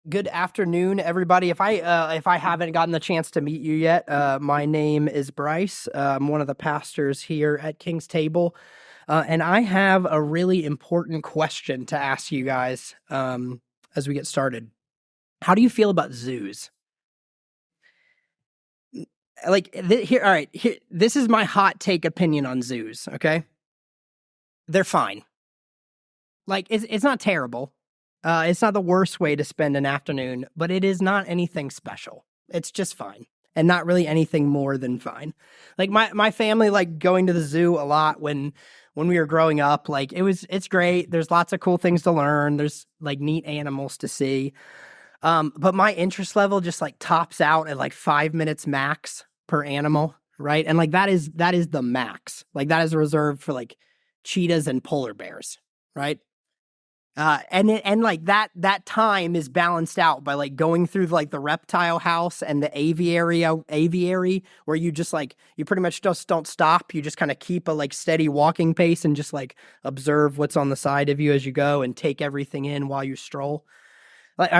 Good afternoon, everybody. If I haven't gotten the chance to meet you yet, my name is Bryce. I'm one of the pastors here at King's Table, and I have a really important question to ask you guys as we get started. How do you feel about zoos? Here, all right. Here, this is my hot take opinion on zoos. Okay, they're fine. It's not terrible. It's not the worst way to spend an afternoon, but it is not anything special. It's just fine. And not really anything more than fine. Like my family going to the zoo a lot when we were growing up. It's great. There's lots of cool things to learn. There's neat animals to see. But my interest level just tops out at 5 minutes max per animal, right? And that is the max. That is reserved for cheetahs and polar bears, right? That time is balanced out by going through the reptile house and the aviary where you just you pretty much just don't stop. You just kind of keep a steady walking pace and just observe what's on the side of you as you go and take everything in while you stroll.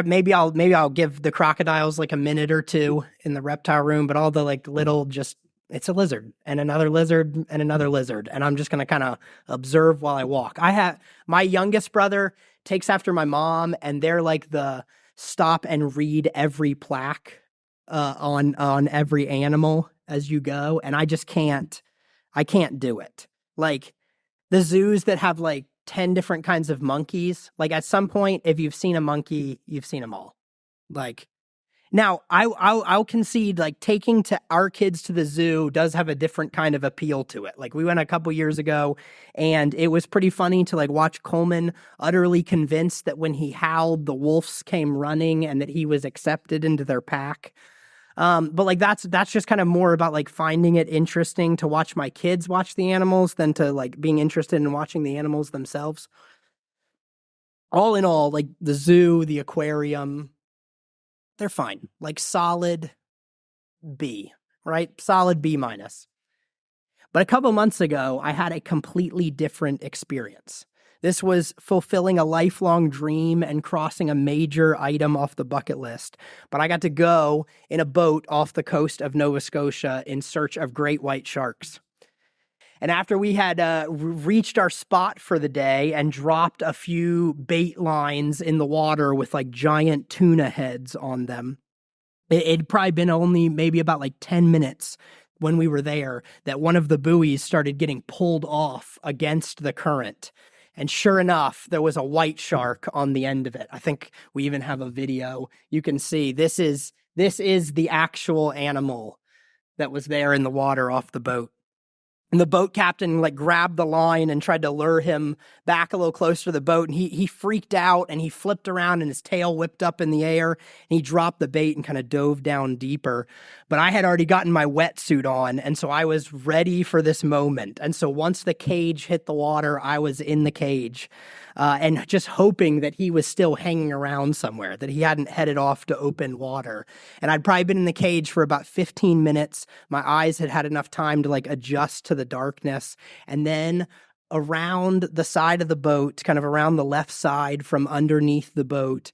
Maybe I'll give the crocodiles a minute or two in the reptile room, but all the little just it's a lizard and another lizard and another lizard. And I'm just going to kind of observe while I walk. My youngest brother takes after my mom, and they're the stop and read every plaque on every animal as you go. And I can't do it. The zoos that have 10 different kinds of monkeys, at some point, if you've seen a monkey, you've seen them all. Now, I'll concede taking to our kids to the zoo does have a different kind of appeal to it. We went a couple years ago, and it was pretty funny to watch Coleman utterly convinced that when he howled, the wolves came running and that he was accepted into their pack. But that's just kind of more about finding it interesting to watch my kids watch the animals than to being interested in watching the animals themselves. All in all, the zoo, the aquarium, they're fine. Solid B, right? Solid B minus. But a couple months ago, I had a completely different experience. This was fulfilling a lifelong dream and crossing a major item off the bucket list. But I got to go in a boat off the coast of Nova Scotia in search of great white sharks. And after we had reached our spot for the day and dropped a few bait lines in the water with giant tuna heads on them, it'd probably been only maybe about 10 minutes when we were there that one of the buoys started getting pulled off against the current. And sure enough, there was a white shark on the end of it. I think we even have a video. You can see this is the actual animal that was there in the water off the boat. And the boat captain grabbed the line and tried to lure him back a little closer to the boat. And he freaked out and he flipped around and his tail whipped up in the air and he dropped the bait and kind of dove down deeper. But I had already gotten my wetsuit on, and so I was ready for this moment. And so once the cage hit the water, I was in the cage and just hoping that he was still hanging around somewhere, that he hadn't headed off to open water. And I'd probably been in the cage for about 15 minutes. My eyes had had enough time to adjust to the darkness. And then around the side of the boat, kind of around the left side from underneath the boat,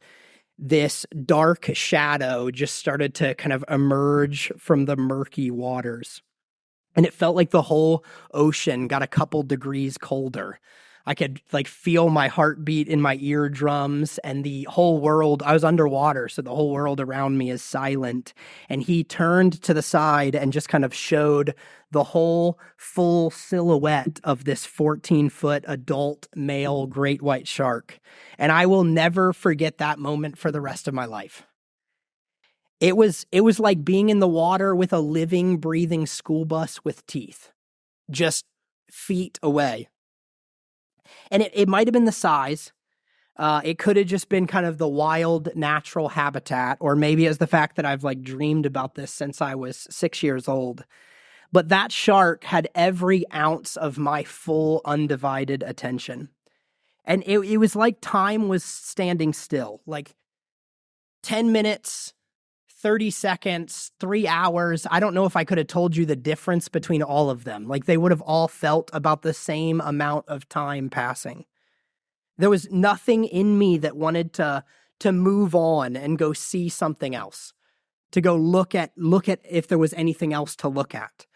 this dark shadow just started to kind of emerge from the murky waters. And it felt like the whole ocean got a couple degrees colder. I could feel my heartbeat in my eardrums, and the whole world, I was underwater, so the whole world around me is silent. And he turned to the side and just kind of showed the whole full silhouette of this 14-foot adult male great white shark. And I will never forget that moment for the rest of my life. It was like being in the water with a living, breathing school bus with teeth, just feet away. And it might have been the size. It could have just been kind of the wild natural habitat, or maybe it's the fact that I've dreamed about this since I was 6 years old. But that shark had every ounce of my full undivided attention. And it was like time was standing still, 10 minutes, 30 seconds, 3 hours. I don't know if I could have told you the difference between all of them. They would have all felt about the same amount of time passing. There was nothing in me that wanted to to move on and go see something else, to go look at if there was anything else to look at.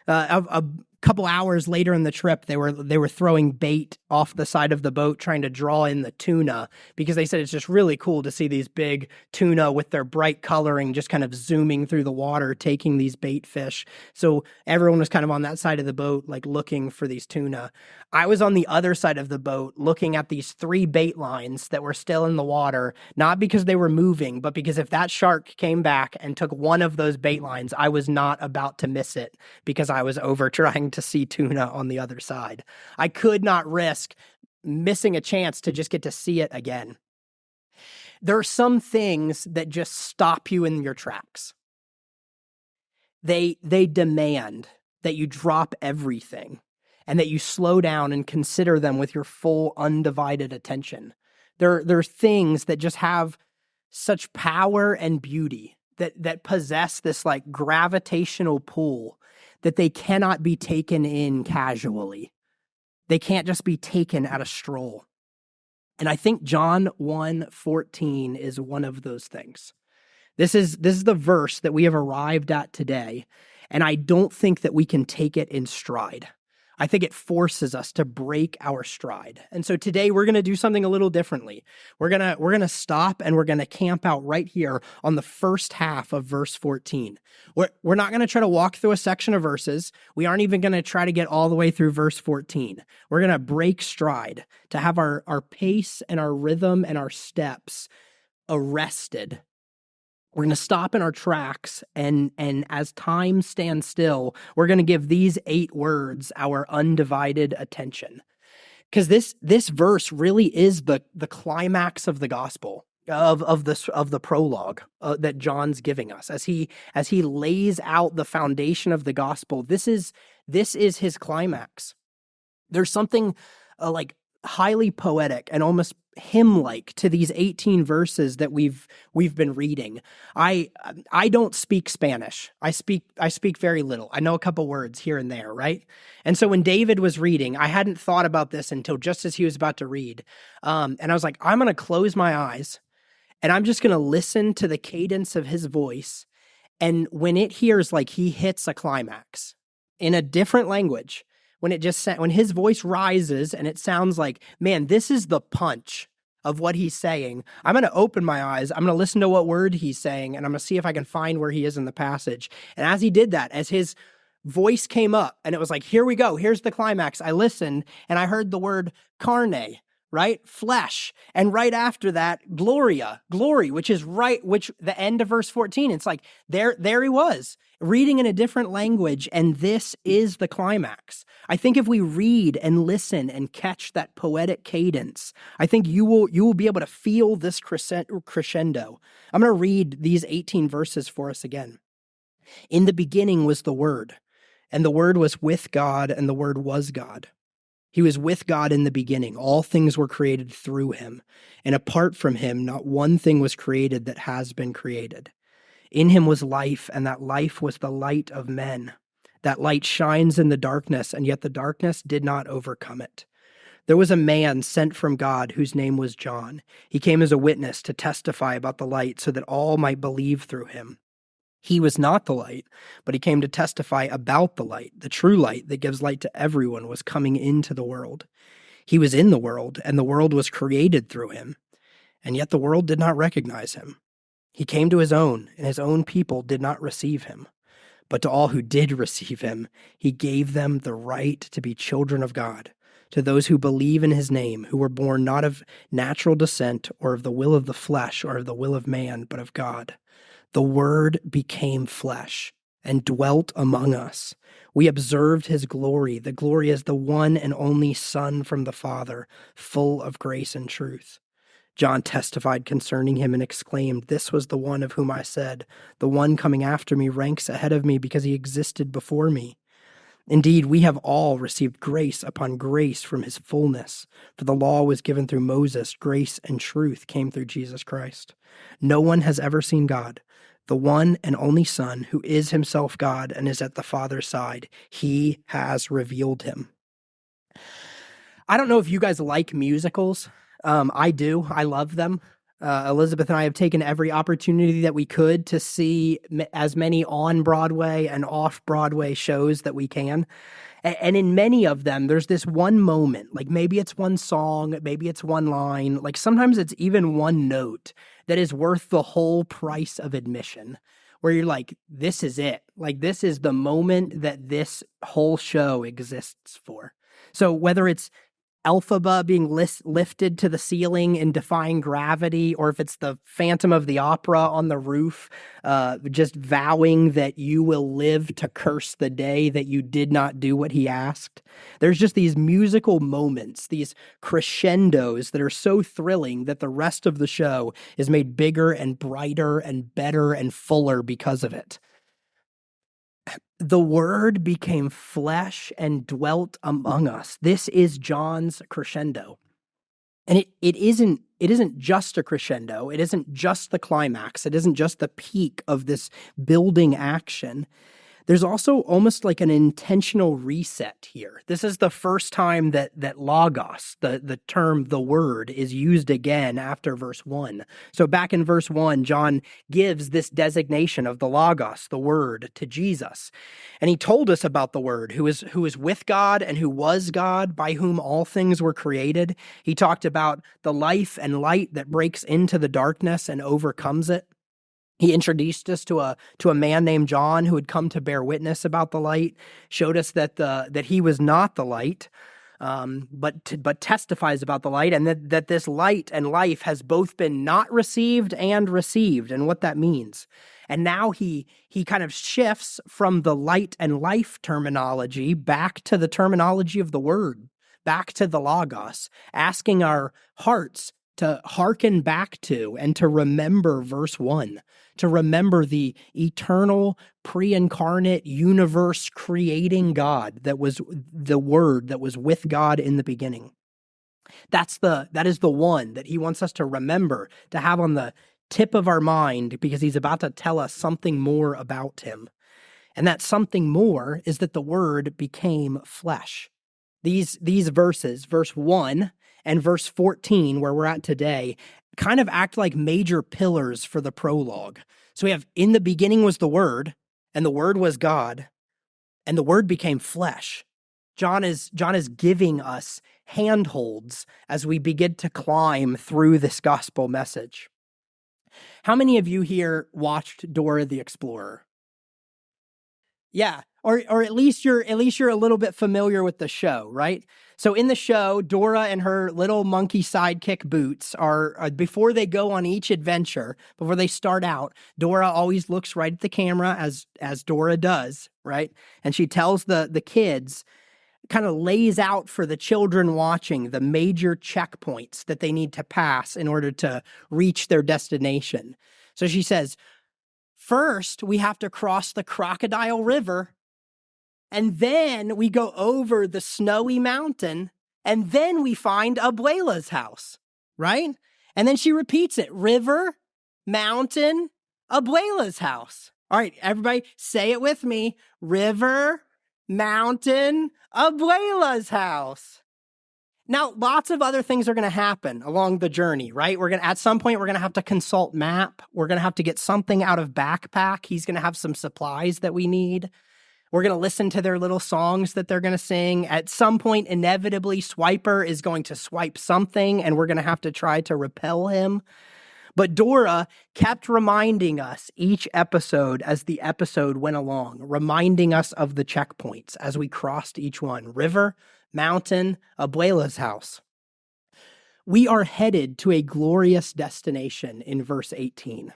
A couple hours later in the trip, they were throwing bait off the side of the boat trying to draw in the tuna, because they said it's just really cool to see these big tuna with their bright coloring just kind of zooming through the water, taking these bait fish. So everyone was kind of on that side of the boat, like looking for these tuna. I was on the other side of the boat looking at these 3 bait lines that were still in the water, not because they were moving, but because if that shark came back and took one of those bait lines, I was not about to miss it because I was over trying to see tuna on the other side. I could not risk missing a chance to just get to see it again. There are some things that just stop you in your tracks. They demand that you drop everything and that you slow down and consider them with your full undivided attention. There are things that just have such power and beauty that possess this like gravitational pull that they cannot be taken in casually. They can't just be taken at a stroll. And I think John 1:14 is one of those things. This is the verse that we have arrived at today, and I don't think that we can take it in stride. I think it forces us to break our stride. And so today we're going to do something a little differently. We're going to stop and we're going to camp out right here on the first half of verse 14. We're not going to try to walk through a section of verses. We aren't even going to try to get all the way through verse 14. We're going to break stride to have our pace and our rhythm and our steps arrested. We're going to stop in our tracks, and as time stands still, we're going to give these 8 words our undivided attention. Because this verse really is the climax of the gospel, of the prologue that John's giving us. As he lays out the foundation of the gospel, this is his climax. There's something like highly poetic and almost hymn-like to these 18 verses that we've been reading. I don't speak Spanish. I speak very little. I know a couple words here and there, right? And so when David was reading, I hadn't thought about this until just as he was about to read. And I was like, I'm going to close my eyes and I'm just going to listen to the cadence of his voice. And when it hears like he hits a climax in a different language, when his voice rises and it sounds like, man, this is the punch of what he's saying, I'm going to open my eyes. I'm going to listen to what word he's saying, and I'm going to see if I can find where he is in the passage. And as he did that, as his voice came up and it was like, here we go, here's the climax, I listened and I heard the word carne, right? Flesh. And right after that, gloria, glory, which the end of verse 14. It's like, there he was, reading in a different language, and this is the climax. I think if we read and listen and catch that poetic cadence, I think you will be able to feel this crescendo. I'm going to read these 18 verses for us again. In the beginning was the Word, and the Word was with God, and the Word was God. He was with God in the beginning. All things were created through him, and apart from him, not one thing was created that has been created. In him was life, and that life was the light of men. That light shines in the darkness, and yet the darkness did not overcome it. There was a man sent from God whose name was John. He came as a witness to testify about the light so that all might believe through him. He was not the light, but he came to testify about the light. The true light that gives light to everyone was coming into the world. He was in the world, and the world was created through him, and yet the world did not recognize him. He came to his own, and his own people did not receive him. But to all who did receive him, he gave them the right to be children of God, to those who believe in his name, who were born not of natural descent or of the will of the flesh or of the will of man, but of God. The Word became flesh and dwelt among us. We observed his glory, the glory as the one and only Son from the Father, full of grace and truth. John testified concerning him and exclaimed, "This was the one of whom I said, 'The one coming after me ranks ahead of me because he existed before me.' Indeed, we have all received grace upon grace from his fullness. For the law was given through Moses, grace and truth came through Jesus Christ. No one has ever seen God, the one and only Son, who is himself God and is at the Father's side. He has revealed him." I don't know if you guys like musicals. I do. I love them. Elizabeth and I have taken every opportunity that we could to see as many on-Broadway and off-Broadway shows that we can. And in many of them, there's this one moment, like maybe it's one song, maybe it's one line, like sometimes it's even one note that is worth the whole price of admission, where you're like, this is it. Like, this is the moment that this whole show exists for. So whether it's Elphaba being lifted to the ceiling in defying gravity, or if it's the Phantom of the Opera on the roof, just vowing that you will live to curse the day that you did not do what he asked. There's just these musical moments, these crescendos that are so thrilling that the rest of the show is made bigger and brighter and better and fuller because of it. The Word became flesh and dwelt among us. This is John's crescendo. And it isn't just a crescendo. It isn't just the climax. It isn't just the peak of this building action. There's also almost like an intentional reset here. This is the first time that logos, the term, the word, is used again after verse 1. So back in verse 1, John gives this designation of the logos, the word, to Jesus. And he told us about the word, who is with God and who was God, by whom all things were created. He talked about the life and light that breaks into the darkness and overcomes it. He introduced us to a man named John who had come to bear witness about the light, showed us that he was not the light, but testifies about the light, and that this light and life has both been not received and received, and what that means. And now he kind of shifts from the light and life terminology back to the terminology of the word, back to the logos, asking our hearts to hearken back to and to remember verse 1, to remember the eternal, pre-incarnate, universe-creating God that was the Word that was with God in the beginning. That is the one that he wants us to remember, to have on the tip of our mind, because he's about to tell us something more about him. And that something more is that the Word became flesh. These verses, verse 1 and verse 14, where we're at today, kind of act like major pillars for the prologue. So we have, in the beginning was the Word, and the Word was God, and the Word became flesh. John is giving us handholds as we begin to climb through this gospel message. How many of you here watched Dora the Explorer? Yeah, or at least you're a little bit familiar with the show, right? So in the show, Dora and her little monkey sidekick Boots are before they go on each adventure, before they start out, Dora always looks right at the camera, as Dora does, right? And she tells the kids, kind of lays out for the children watching the major checkpoints that they need to pass in order to reach their destination. So she says, first, we have to cross the Crocodile River, and then we go over the snowy mountain, and then we find Abuela's house, right? And then she repeats it, river, mountain, Abuela's house. All right, everybody say it with me, river, mountain, Abuela's house. Now, lots of other things are going to happen along the journey, right? At some point, we're going to have to consult map. We're going to have to get something out of backpack. He's going to have some supplies that we need. We're going to listen to their little songs that they're going to sing. At some point, inevitably, Swiper is going to swipe something, and we're going to have to try to repel him. But Dora kept reminding us each episode as the episode went along, reminding us of the checkpoints as we crossed each one. River, mountain, Abuela's house. We are headed to a glorious destination in verse 18.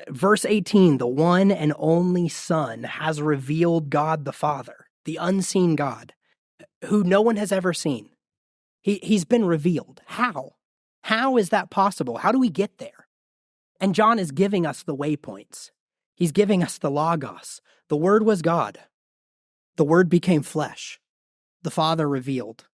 Verse 18, the one and only Son has revealed God the Father, the unseen God, who no one has ever seen. He's been revealed. How? How is that possible? How do we get there? And John is giving us the waypoints. He's giving us the logos. The Word was God. The Word became flesh. The Father revealed.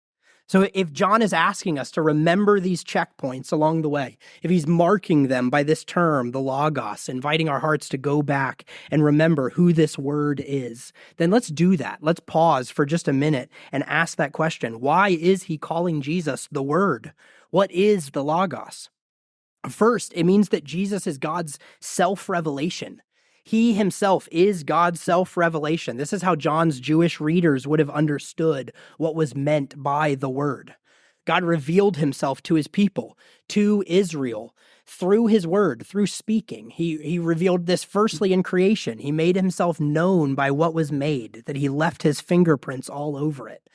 So if John is asking us to remember these checkpoints along the way, if he's marking them by this term, the logos, inviting our hearts to go back and remember who this word is, then let's do that. Let's pause for just a minute and ask that question. Why is he calling Jesus the Word? What is the logos? First, it means that Jesus is God's self-revelation. He himself is God's self-revelation. This is how John's Jewish readers would have understood what was meant by the word. God revealed himself to his people, to Israel, through his word, through speaking. He revealed this firstly in creation. He made himself known by what was made, that he left his fingerprints all over it.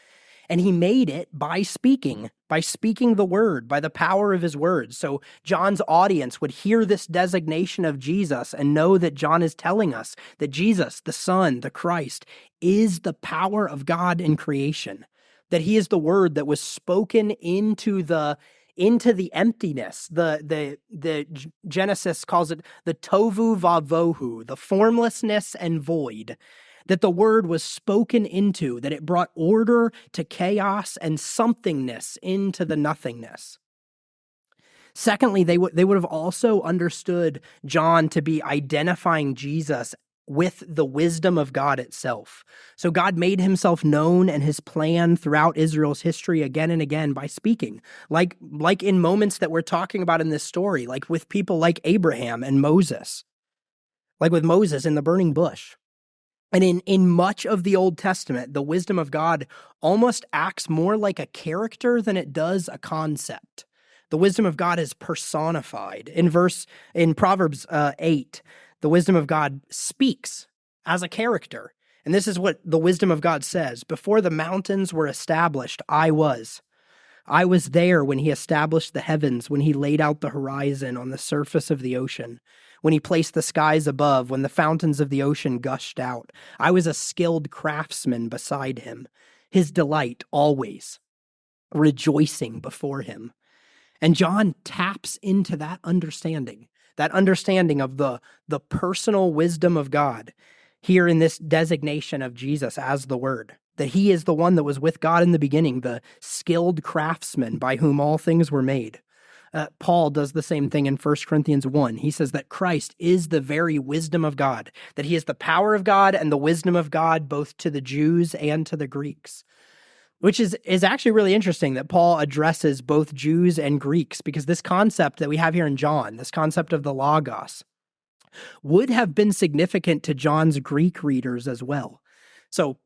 And he made it by speaking the word, by the power of his words. So John's audience would hear this designation of Jesus and know that John is telling us that Jesus, the Son, the Christ, is the power of God in creation, that he is the word that was spoken into the emptiness. The Genesis calls it the tovu vavohu, the formlessness and void, that the word was spoken into, that it brought order to chaos and somethingness into the nothingness. Secondly, they would have also understood John to be identifying Jesus with the wisdom of God itself. So God made himself known and his plan throughout Israel's history again and again by speaking, like in moments that we're talking about in this story, like with people like Abraham and Moses, like with Moses in the burning bush. And in much of the Old Testament, the wisdom of God almost acts more like a character than it does a concept. The wisdom of God is personified. In Proverbs 8, the wisdom of God speaks as a character. And this is what the wisdom of God says: before the mountains were established, I was. I was there when he established the heavens, when he laid out the horizon on the surface of the ocean, when he placed the skies above, when the fountains of the ocean gushed out. I was a skilled craftsman beside him, his delight always, rejoicing before him. And John taps into that understanding of the personal wisdom of God here in this designation of Jesus as the Word, that he is the one that was with God in the beginning, the skilled craftsman by whom all things were made. Paul does the same thing in 1 Corinthians 1. He says that Christ is the very wisdom of God, that he is the power of God and the wisdom of God both to the Jews and to the Greeks, which is actually really interesting that Paul addresses both Jews and Greeks, because this concept that we have here in John, this concept of the Logos, would have been significant to John's Greek readers as well. So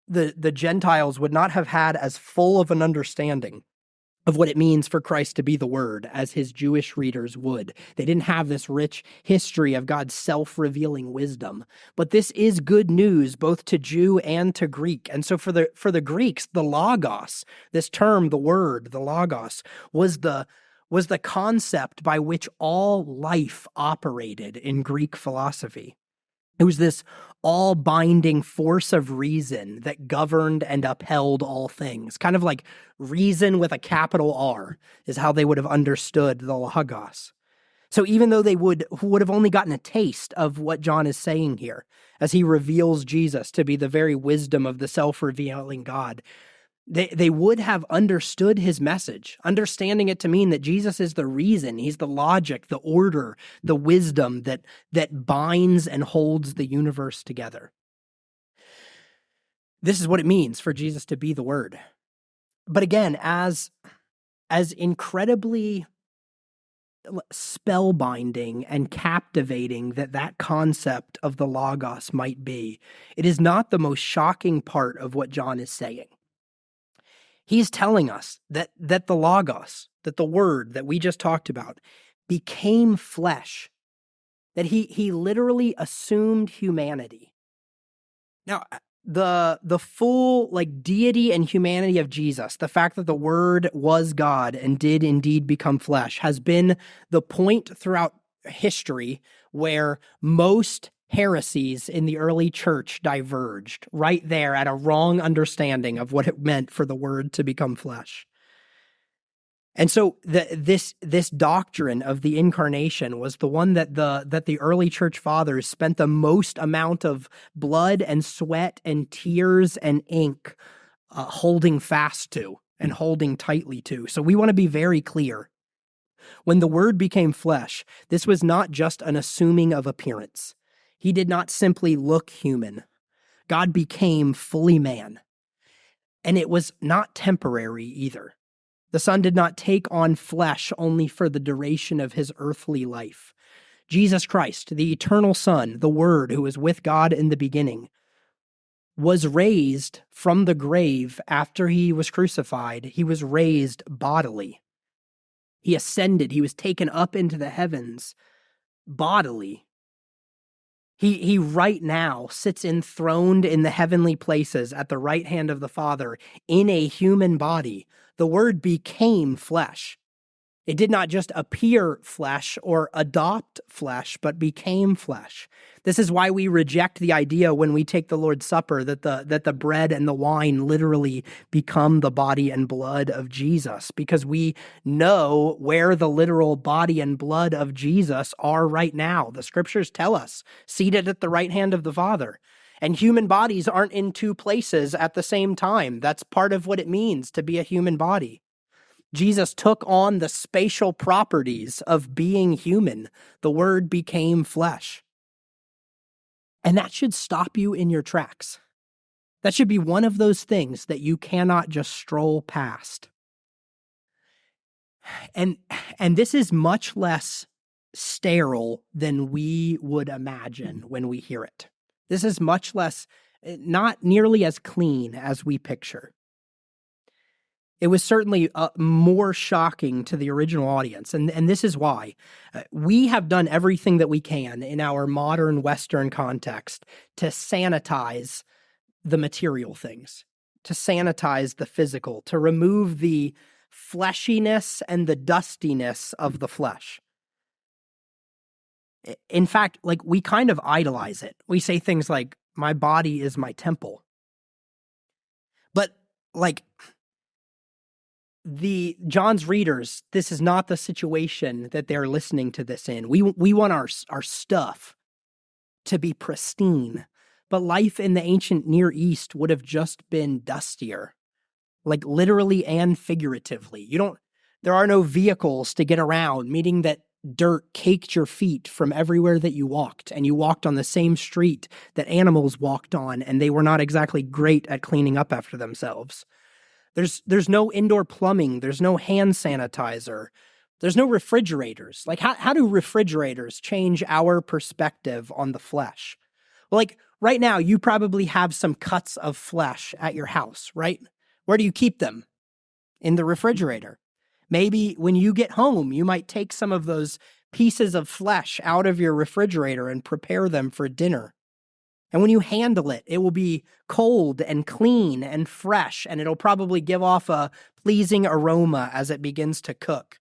the Gentiles would not have had as full of an understanding of what it means for Christ to be the Word as his Jewish readers would. They didn't have this rich history of God's self-revealing wisdom. But this is good news both to Jew and to Greek. And so for the Greeks, the Logos, this term, the word, the Logos, was the concept by which all life operated in Greek philosophy. It was this all-binding force of reason that governed and upheld all things. Kind of like reason with a capital R is how they would have understood the Logos. So even though they would have only gotten a taste of what John is saying here, as he reveals Jesus to be the very wisdom of the self-revealing God, they would have understood his message, understanding it to mean that Jesus is the reason, he's the logic, the order, the wisdom that binds and holds the universe together. This is what it means for Jesus to be the Word. But again, as incredibly spellbinding and captivating that concept of the Logos might be, it is not the most shocking part of what John is saying. He's telling us that the Logos, that the Word that we just talked about, became flesh, that he literally assumed humanity. Now, the full deity and humanity of Jesus, the fact that the Word was God and did indeed become flesh, has been the point throughout history where most heresies in the early church diverged, right there at a wrong understanding of what it meant for the Word to become flesh. And so this doctrine of the incarnation was the one that the early church fathers spent the most amount of blood and sweat and tears and ink holding fast to and holding tightly to. So we want to be very clear. When the Word became flesh, this was not just an assuming of appearance. He did not simply look human. God became fully man. And it was not temporary either. The Son did not take on flesh only for the duration of his earthly life. Jesus Christ, the eternal Son, the Word who was with God in the beginning, was raised from the grave after he was crucified. He was raised bodily. He ascended. He was taken up into the heavens bodily. He right now sits enthroned in the heavenly places at the right hand of the Father in a human body. The Word became flesh. It did not just appear flesh or adopt flesh, but became flesh. This is why we reject the idea when we take the Lord's Supper that the bread and the wine literally become the body and blood of Jesus, because we know where the literal body and blood of Jesus are right now. The scriptures tell us, seated at the right hand of the Father. And human bodies aren't in two places at the same time. That's part of what it means to be a human body. Jesus took on the spatial properties of being human. The Word became flesh. And that should stop you in your tracks. That should be one of those things that you cannot just stroll past. And this is much less sterile than we would imagine when we hear it. This is much less, not nearly as clean as we picture. It was certainly more shocking to the original audience, and this is why. We have done everything that we can in our modern Western context to sanitize the material things, to sanitize the physical, to remove the fleshiness and the dustiness of the flesh. In fact, like, we kind of idolize it. We say things like, my body is my temple. But like, John's readers, this is not the situation that they're listening to this in. We want our stuff to be pristine, but life in the ancient Near East would have just been dustier, like literally and figuratively. There are no vehicles to get around, meaning that dirt caked your feet from everywhere that you walked, and you walked on the same street that animals walked on, and they were not exactly great at cleaning up after themselves. There's no indoor plumbing. There's no hand sanitizer. There's no refrigerators. Like, how do refrigerators change our perspective on the flesh? Well, like, right now, you probably have some cuts of flesh at your house, right? Where do you keep them? In the refrigerator. Maybe when you get home, you might take some of those pieces of flesh out of your refrigerator and prepare them for dinner. And when you handle it, it will be cold and clean and fresh, and it'll probably give off a pleasing aroma as it begins to cook.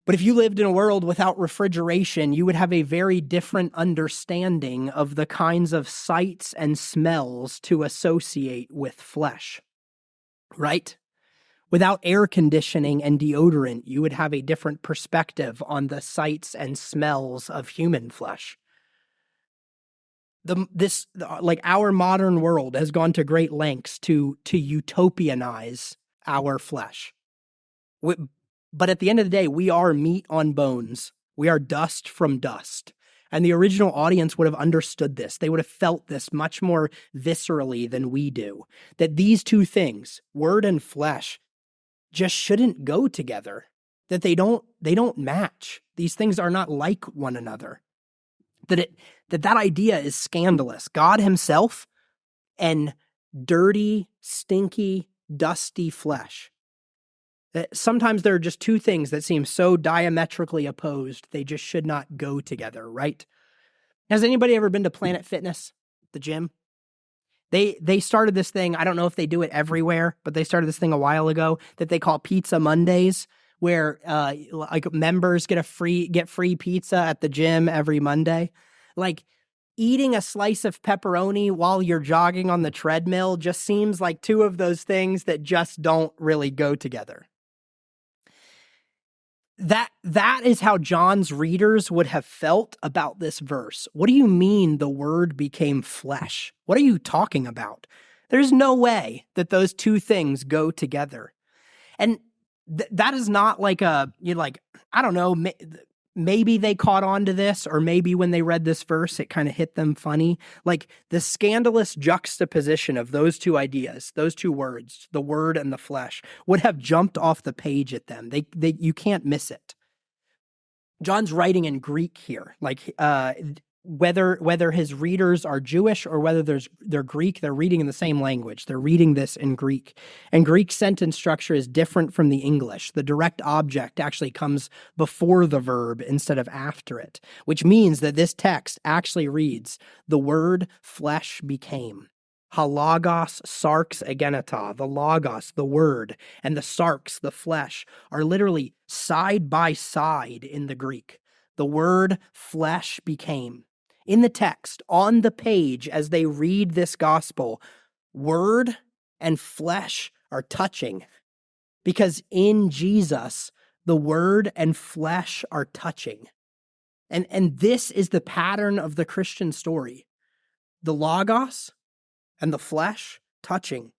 But if you lived in a world without refrigeration, you would have a very different understanding of the kinds of sights and smells to associate with flesh, right? Without air conditioning and deodorant, you would have a different perspective on the sights and smells of human flesh. Our modern world has gone to great lengths to utopianize our flesh. But at the end of the day, we are meat on bones. We are dust from dust. And the original audience would have understood this. They would have felt this much more viscerally than we do. That these two things, word and flesh, just shouldn't go together. That they don't match. These things are not like one another. That idea is scandalous. God himself and dirty, stinky, dusty flesh. Sometimes there are just two things that seem so diametrically opposed, they just should not go together, right? Has anybody ever been to Planet Fitness, the gym? They started this thing, I don't know if they do it everywhere, but they started this thing a while ago that they call Pizza Mondays, where like members get free pizza at the gym every Monday. Like, eating a slice of pepperoni while you're jogging on the treadmill just seems like two of those things that just don't really go together. That is how John's readers would have felt about this verse. What do you mean the Word became flesh? What are you talking about? There's no way that those two things go together. And that is not like I don't know, maybe they caught on to this, or maybe when they read this verse, it kind of hit them funny. Like the scandalous juxtaposition of those two ideas, those two words, the word and the flesh, would have jumped off the page at them. You can't miss it. John's writing in Greek here, like whether his readers are Jewish or whether they're Greek, they're reading in the same language. They're reading this in Greek. And Greek sentence structure is different from the English. The direct object actually comes before the verb instead of after it, which means that this text actually reads, the word flesh became. Halagos, sarx, agenata, the logos, the word, and the sarx, the flesh, are literally side by side in the Greek. The word flesh became. In the text, on the page, as they read this gospel, word and flesh are touching. Because in Jesus, the word and flesh are touching. And this is the pattern of the Christian story. The logos and the flesh touching.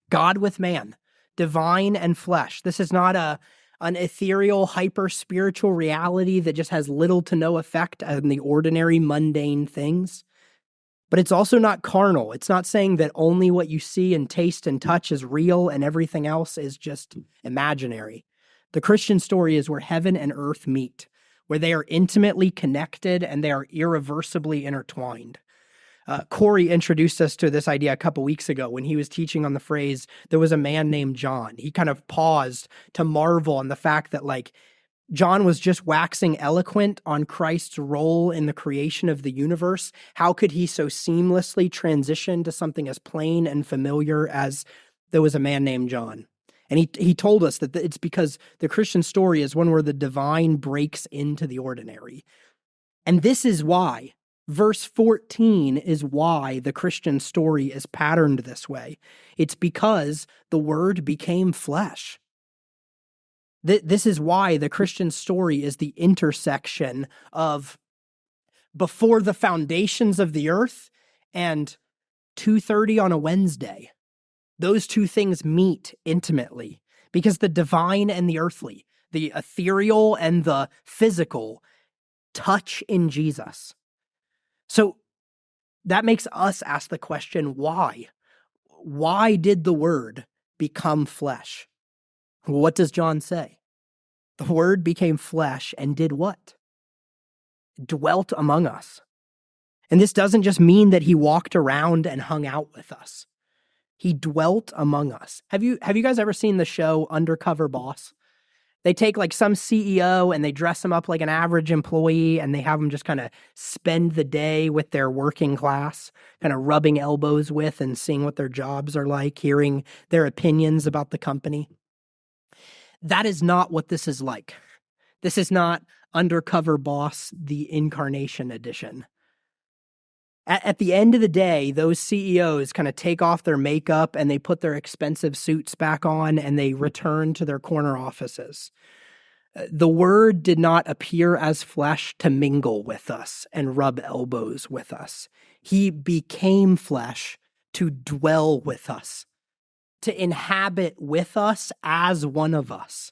God with man, divine and flesh. This is not an ethereal, hyper-spiritual reality that just has little to no effect on the ordinary, mundane things. But it's also not carnal. It's not saying that only what you see and taste and touch is real and everything else is just imaginary. The Christian story is where heaven and earth meet, where they are intimately connected and they are irreversibly intertwined. Corey introduced us to this idea a couple weeks ago when he was teaching on the phrase, there was a man named John. He kind of paused to marvel on the fact that, like, John was just waxing eloquent on Christ's role in the creation of the universe. How could he so seamlessly transition to something as plain and familiar as there was a man named John? And he told us that it's because the Christian story is one where the divine breaks into the ordinary. And this is why. Verse 14 is why the Christian story is patterned this way. It's because the word became flesh. This is why the Christian story is the intersection of before the foundations of the earth and 2:30 on a Wednesday. Those two things meet intimately because the divine and the earthly, the ethereal and the physical, touch in Jesus. So that makes us ask the question, why? Why did the word become flesh? What does John say? The word became flesh and did what? Dwelt among us. And this doesn't just mean that he walked around and hung out with us. He dwelt among us. Have you guys ever seen the show Undercover Boss? They take like some CEO and they dress him up like an average employee and they have him just kind of spend the day with their working class, kind of rubbing elbows with and seeing what their jobs are like, hearing their opinions about the company. That is not what this is like. This is not Undercover Boss, the Incarnation Edition. At the end of the day, those CEOs kind of take off their makeup and they put their expensive suits back on and they return to their corner offices. The word did not appear as flesh to mingle with us and rub elbows with us. He became flesh to dwell with us, to inhabit with us as one of us.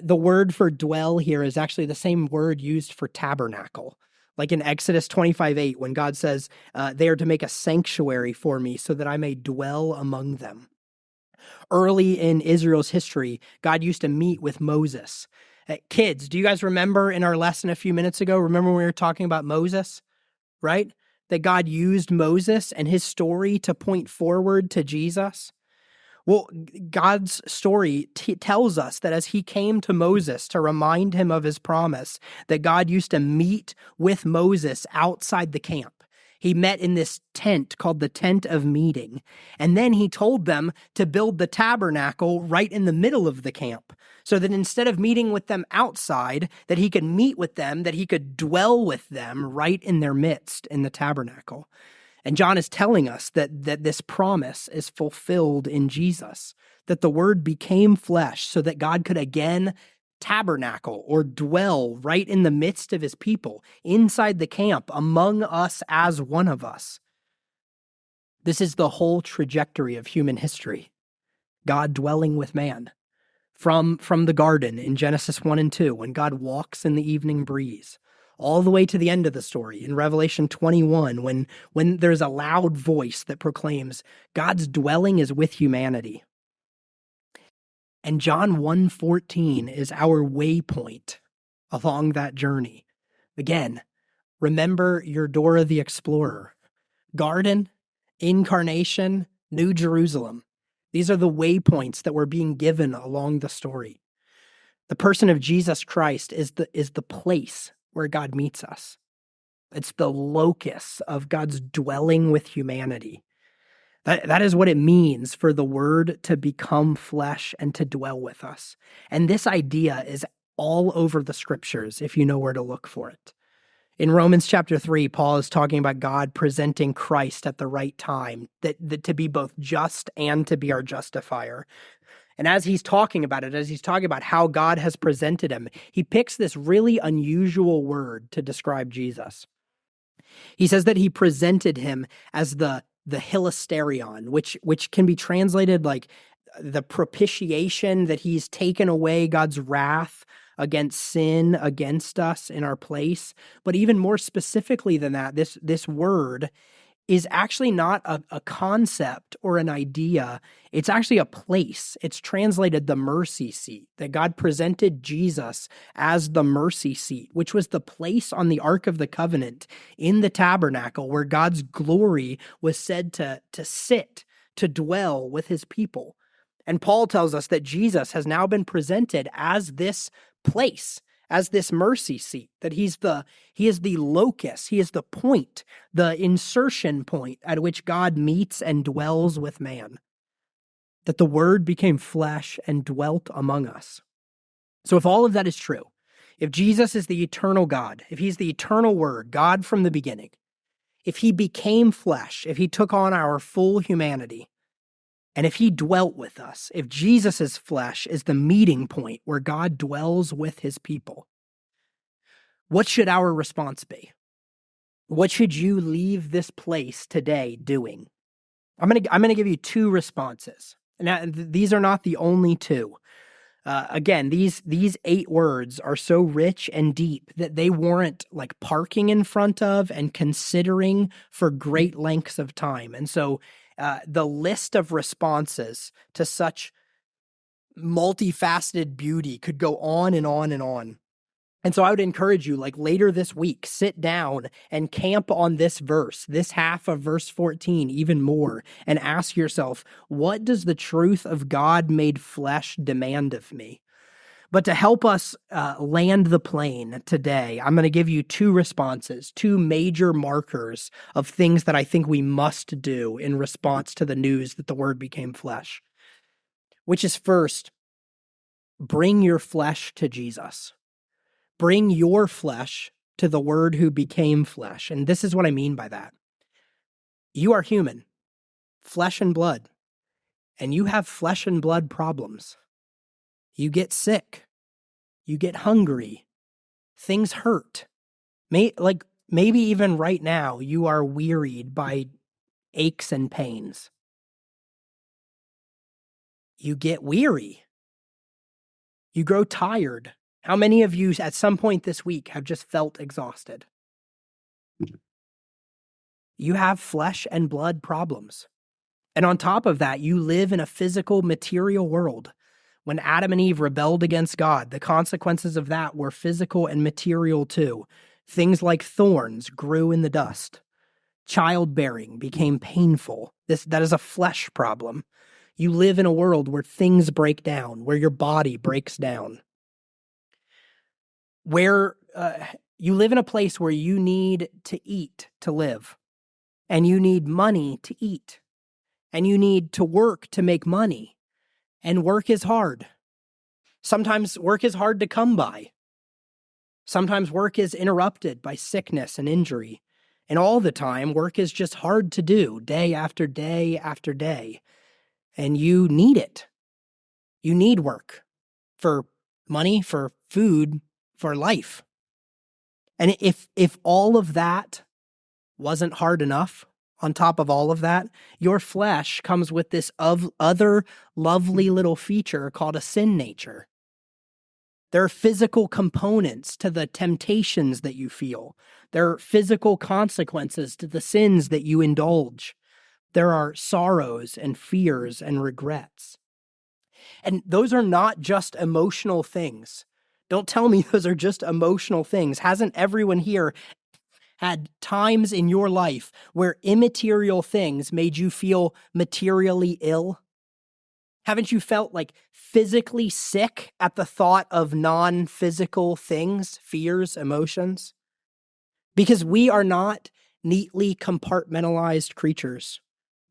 The word for dwell here is actually the same word used for tabernacle. Like in Exodus 25:8, when God says, they are to make a sanctuary for me so that I may dwell among them. Early in Israel's history, God used to meet with Moses. Kids, do you guys remember in our lesson a few minutes ago, remember when we were talking about Moses, right? That God used Moses and his story to point forward to Jesus? Well, God's story tells us that as he came to Moses to remind him of his promise, that God used to meet with Moses outside the camp. He met in this tent called the tent of meeting. And then he told them to build the tabernacle right in the middle of the camp so that instead of meeting with them outside, that he could meet with them, that he could dwell with them right in their midst in the tabernacle. And John is telling us that this promise is fulfilled in Jesus, that the word became flesh so that God could again tabernacle or dwell right in the midst of his people, inside the camp, among us as one of us. This is the whole trajectory of human history, God dwelling with man. from the garden in Genesis 1 and 2, when God walks in the evening breeze, all the way to the end of the story in Revelation 21, when there's a loud voice that proclaims God's dwelling is with humanity. And John 1:14 is our waypoint along that journey. Again, remember your Dora the Explorer. Garden, incarnation, New Jerusalem. These are the waypoints that we're being given along the story. The person of Jesus Christ is the place where God meets us. It's the locus of God's dwelling with humanity. That is what it means for the Word to become flesh and to dwell with us. And this idea is all over the Scriptures if you know where to look for it. In Romans chapter 3, Paul is talking about God presenting Christ at the right time, that to be both just and to be our justifier. And as he's talking about it, as he's talking about how God has presented him, he picks this really unusual word to describe Jesus. He says that he presented him as the hilasterion, which can be translated like the propitiation, that he's taken away God's wrath against sin against us in our place. But even more specifically than that, this word is actually not a concept or an idea. It's actually a place. It's translated the mercy seat, that God presented Jesus as the mercy seat, which was the place on the Ark of the Covenant in the tabernacle where God's glory was said to sit, to dwell with his people. And Paul tells us that Jesus has now been presented as this place, as this mercy seat, that he is the locus, he is the point, the insertion point at which God meets and dwells with man. That the Word became flesh and dwelt among us. So if all of that is true, if Jesus is the eternal God, if he's the eternal Word, God from the beginning, if he became flesh, if he took on our full humanity, and if he dwelt with us, if Jesus' flesh is the meeting point where God dwells with his people, what should our response be? What should you leave this place today doing? I'm gonna give you two responses. Now, these are not the only two. Again, these 8 words are so rich and deep that they warrant like parking in front of and considering for great lengths of time. And so the list of responses to such multifaceted beauty could go on and on and on. And so I would encourage you, like later this week, sit down and camp on this verse, this half of verse 14, even more, and ask yourself, what does the truth of God made flesh demand of me? But to help us land the plane today, I'm going to give you 2 responses, 2 major markers of things that I think we must do in response to the news that the Word became flesh. Which is first, bring your flesh to Jesus. Bring your flesh to the Word who became flesh. And this is what I mean by that. You are human, flesh and blood, and you have flesh and blood problems. You get sick. You get hungry. Things hurt. Maybe even right now, you are wearied by aches and pains. You get weary. You grow tired. How many of you at some point this week have just felt exhausted? You have flesh and blood problems. And on top of that, you live in a physical, material world. When Adam and Eve rebelled against God, the consequences of that were physical and material too. Things like thorns grew in the dust. Childbearing became painful. That is a flesh problem. You live in a world where things break down, where your body breaks down. Where you live in a place where you need to eat to live, and you need money to eat, and you need to work to make money, and work is hard. Sometimes work is hard to come by. Sometimes work is interrupted by sickness and injury, and all the time work is just hard to do day after day after day, and you need it. You need work for money, for food, for life. And if all of that wasn't hard enough, On top of all of that, your flesh comes with this other lovely little feature called a sin nature. There are physical components to the temptations that you feel. There are physical consequences to the sins that you indulge. There are sorrows and fears and regrets. And those are not just emotional things. Don't tell me those are just emotional things. Hasn't everyone here had times in your life where immaterial things made you feel materially ill? Haven't you felt like physically sick at the thought of non-physical things, fears, emotions? Because we are not neatly compartmentalized creatures.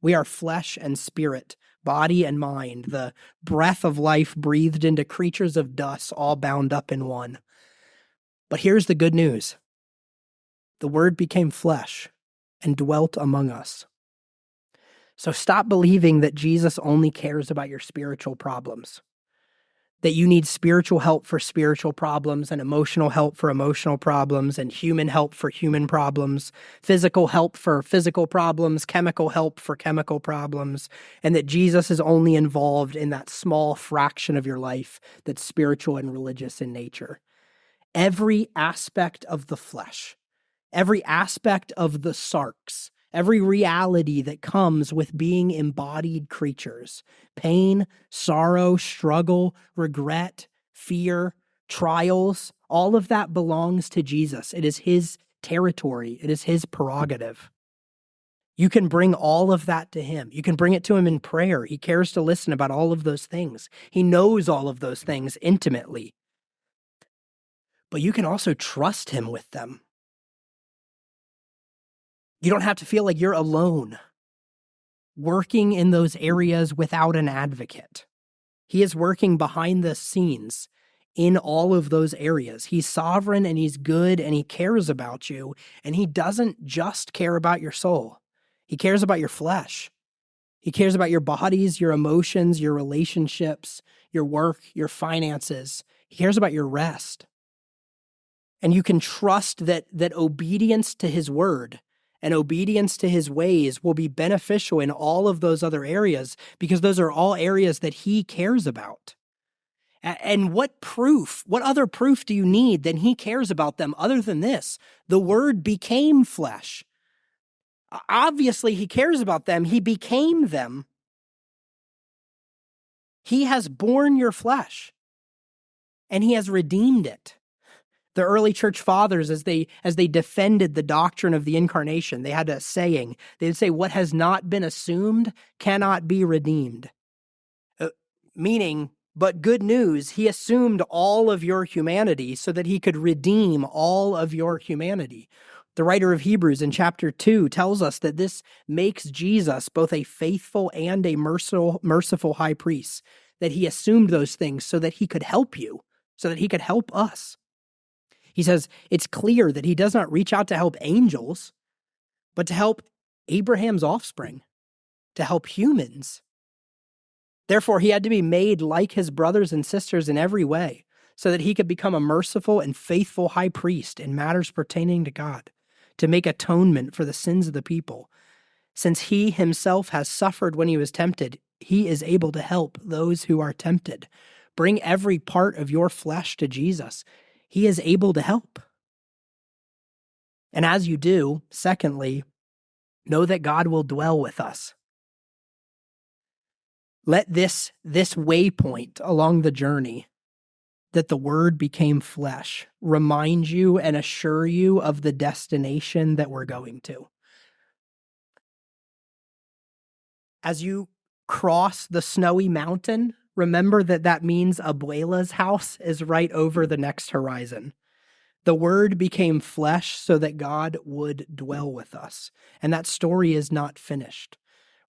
We are flesh and spirit, body and mind, the breath of life breathed into creatures of dust, all bound up in one. But here's the good news. The Word became flesh and dwelt among us. So stop believing that Jesus only cares about your spiritual problems, that you need spiritual help for spiritual problems and emotional help for emotional problems and human help for human problems, physical help for physical problems, chemical help for chemical problems, and that Jesus is only involved in that small fraction of your life that's spiritual and religious in nature. Every aspect of the flesh, every aspect of the sarx, every reality that comes with being embodied creatures, pain, sorrow, struggle, regret, fear, trials, all of that belongs to Jesus. It is his territory. It is his prerogative. You can bring all of that to him. You can bring it to him in prayer. He cares to listen about all of those things. He knows all of those things intimately. But you can also trust him with them. You don't have to feel like you're alone, working in those areas without an advocate. He is working behind the scenes in all of those areas. He's sovereign and he's good and he cares about you. And he doesn't just care about your soul. He cares about your flesh. He cares about your bodies, your emotions, your relationships, your work, your finances. He cares about your rest. And you can trust that obedience to his word and obedience to his ways will be beneficial in all of those other areas because those are all areas that he cares about. And what other proof do you need that he cares about them other than this? The word became flesh. Obviously, he cares about them. He became them. He has borne your flesh and he has redeemed it. The early church fathers, as they defended the doctrine of the incarnation, they had a saying. They would say, what has not been assumed cannot be redeemed. Meaning, but good news, he assumed all of your humanity so that he could redeem all of your humanity. The writer of Hebrews in chapter 2 tells us that this makes Jesus both a faithful and a merciful high priest, that he assumed those things so that he could help you, so that he could help us. He says it's clear that he does not reach out to help angels, but to help Abraham's offspring, to help humans. Therefore, he had to be made like his brothers and sisters in every way, so that he could become a merciful and faithful high priest in matters pertaining to God, to make atonement for the sins of the people. Since he himself has suffered when he was tempted, he is able to help those who are tempted. Bring every part of your flesh to Jesus. He is able to help. And as you do, secondly, know that God will dwell with us. Let this waypoint along the journey, that the Word became flesh, remind you and assure you of the destination that we're going to. As you cross the snowy mountain, remember that means Abuela's house is right over the next horizon. The Word became flesh so that God would dwell with us. And that story is not finished.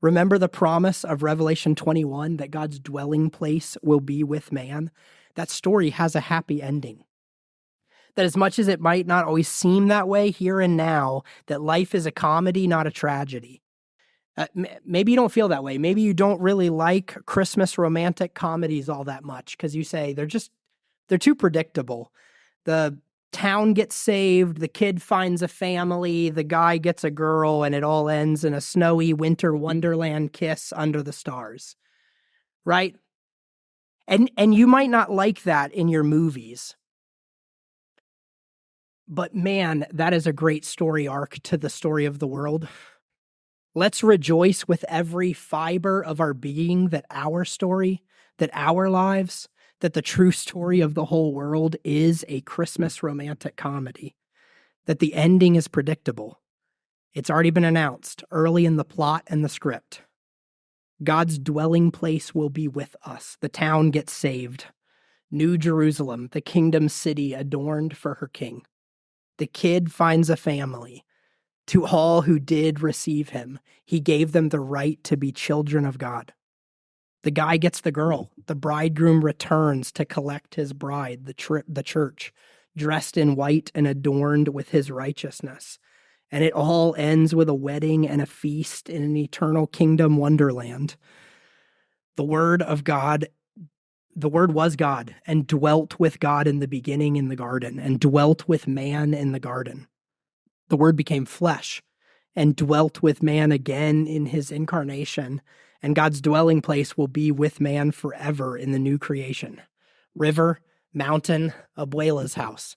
Remember the promise of Revelation 21 that God's dwelling place will be with man? That story has a happy ending. That as much as it might not always seem that way here and now, that life is a comedy, not a tragedy. Maybe you don't feel that way. Maybe you don't really like Christmas romantic comedies all that much because you say they're too predictable. The town gets saved, the kid finds a family, the guy gets a girl, and it all ends in a snowy winter wonderland kiss under the stars. Right? And you might not like that in your movies. But man, that is a great story arc to the story of the world. Let's rejoice with every fiber of our being that our story, that our lives, that the true story of the whole world is a Christmas romantic comedy, that the ending is predictable. It's already been announced early in the plot and the script. God's dwelling place will be with us. The town gets saved. New Jerusalem, the kingdom city adorned for her king. The kid finds a family. To all who did receive him, he gave them the right to be children of God. The guy gets the girl. The bridegroom returns to collect his bride, the church, dressed in white and adorned with his righteousness. And it all ends with a wedding and a feast in an eternal kingdom wonderland. The Word was God, and dwelt with God in the beginning in the garden, and dwelt with man in the garden. The Word became flesh and dwelt with man again in his incarnation, and God's dwelling place will be with man forever in the new creation. River, mountain, abuela's house.